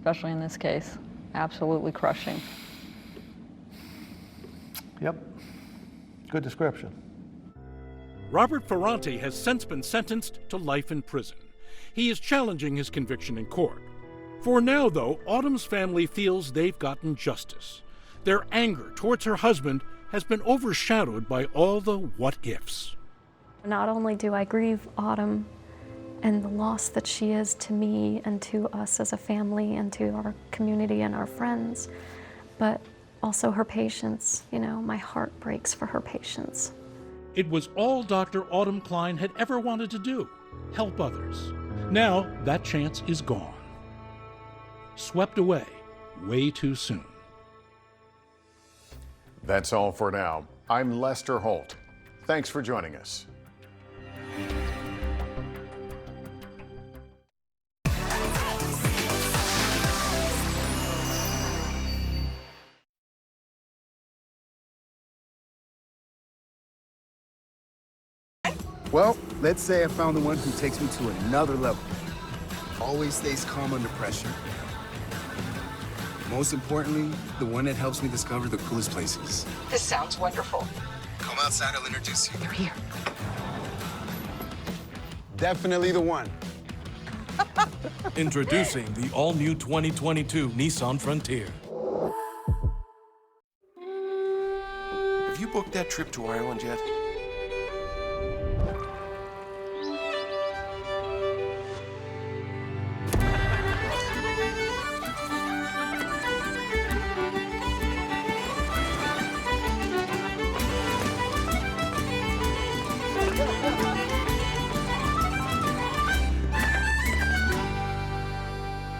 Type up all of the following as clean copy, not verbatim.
especially in this case. Absolutely crushing. Yep. Good description. Robert Ferranti has since been sentenced to life in prison. He is challenging his conviction in court. For now, though, Autumn's family feels they've gotten justice. Their anger towards her husband has been overshadowed by all the what-ifs. Not only do I grieve Autumn and the loss that she is to me and to us as a family and to our community and our friends, but also her patience. You know, my heart breaks for her patience. It was all Dr. Autumn Klein had ever wanted to do, help others. Now that chance is gone. Swept away way too soon. That's all for now. I'm Lester Holt. Thanks for joining us. Well, let's say I found the one who takes me to another level. Always stays calm under pressure. Most importantly, the one that helps me discover the coolest places. This sounds wonderful. Come outside, I'll introduce you. They're here. Definitely the one. Introducing the all-new 2022 Nissan Frontier. Have you booked that trip to Ireland yet?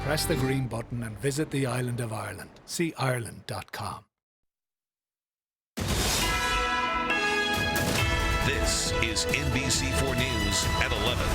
Press the green button and visit the island of Ireland. See Ireland.com. This is NBC4 News at 11.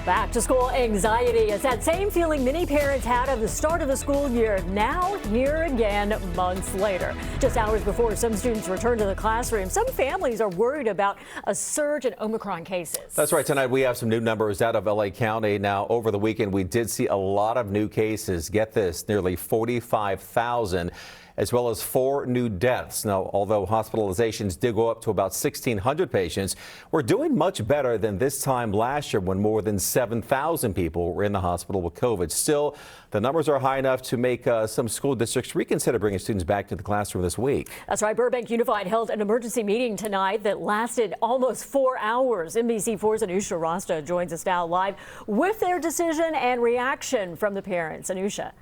Back to school anxiety is that same feeling many parents had at the start of the school year. Now here again months later. Just hours before some students return to the classroom, some families are worried about a surge in Omicron cases. That's right. Tonight we have some new numbers out of LA County. Now over the weekend we did see a lot of new cases. Get this, nearly 45,000. As well as 4 new deaths. Now, although hospitalizations did go up to about 1,600 patients, we're doing much better than this time last year when more than 7,000 people were in the hospital with COVID. Still, the numbers are high enough to make some school districts reconsider bringing students back to the classroom this week. That's right. Burbank Unified held an emergency meeting tonight that lasted almost 4 hours. NBC4's Anusha Rasta joins us now live with their decision and reaction from the parents. Anusha.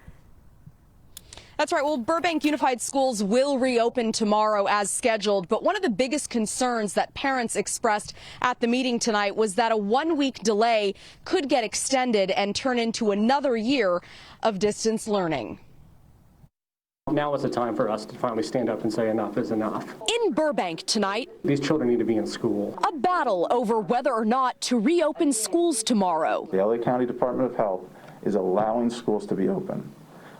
That's right. Well, Burbank Unified Schools will reopen tomorrow as scheduled. But one of the biggest concerns that parents expressed at the meeting tonight was that a 1-week delay could get extended and turn into another year of distance learning. Now is the time for us to finally stand up and say enough is enough. In Burbank tonight, these children need to be in school. A battle over whether or not to reopen schools tomorrow. The LA County Department of Health is allowing schools to be open.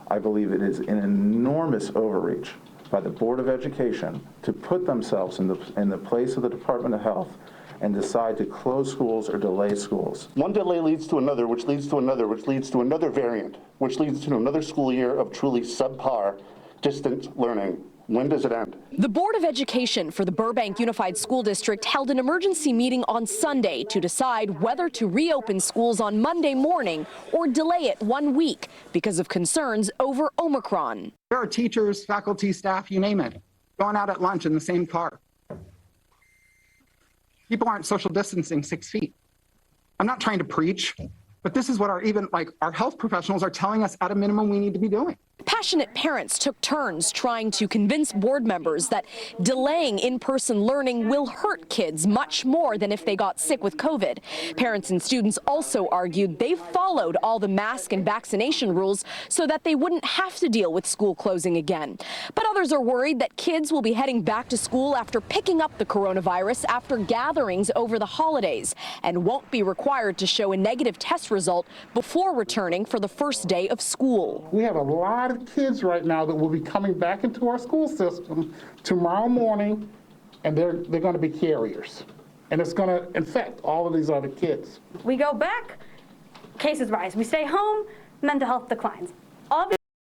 I believe it is an enormous overreach by the Board of Education to put themselves in the place of the Department of Health and decide to close schools or delay schools. One delay leads to another, which leads to another, which leads to another variant, which leads to another school year of truly subpar distant learning. When does it end? The Board of Education for the Burbank Unified School District held an emergency meeting on Sunday to decide whether to reopen schools on Monday morning or delay it 1 week because of concerns over Omicron. There are teachers, faculty, staff, you name it, going out at lunch in the same car. People aren't social distancing 6 feet. I'm not trying to preach, but this is what our health professionals are telling us at a minimum we need to be doing. Passionate parents took turns trying to convince board members that delaying in-person learning will hurt kids much more than if they got sick with COVID. Parents and students also argued they followed all the mask and vaccination rules so that they wouldn't have to deal with school closing again. But others are worried that kids will be heading back to school after picking up the coronavirus after gatherings over the holidays and won't be required to show a negative test result before returning for the first day of school. We have a lot of kids right now that will be coming back into our school system tomorrow morning, and they're going to be carriers. And it's going to infect all of these other kids. We go back, cases rise. We stay home, mental health declines. Obviously,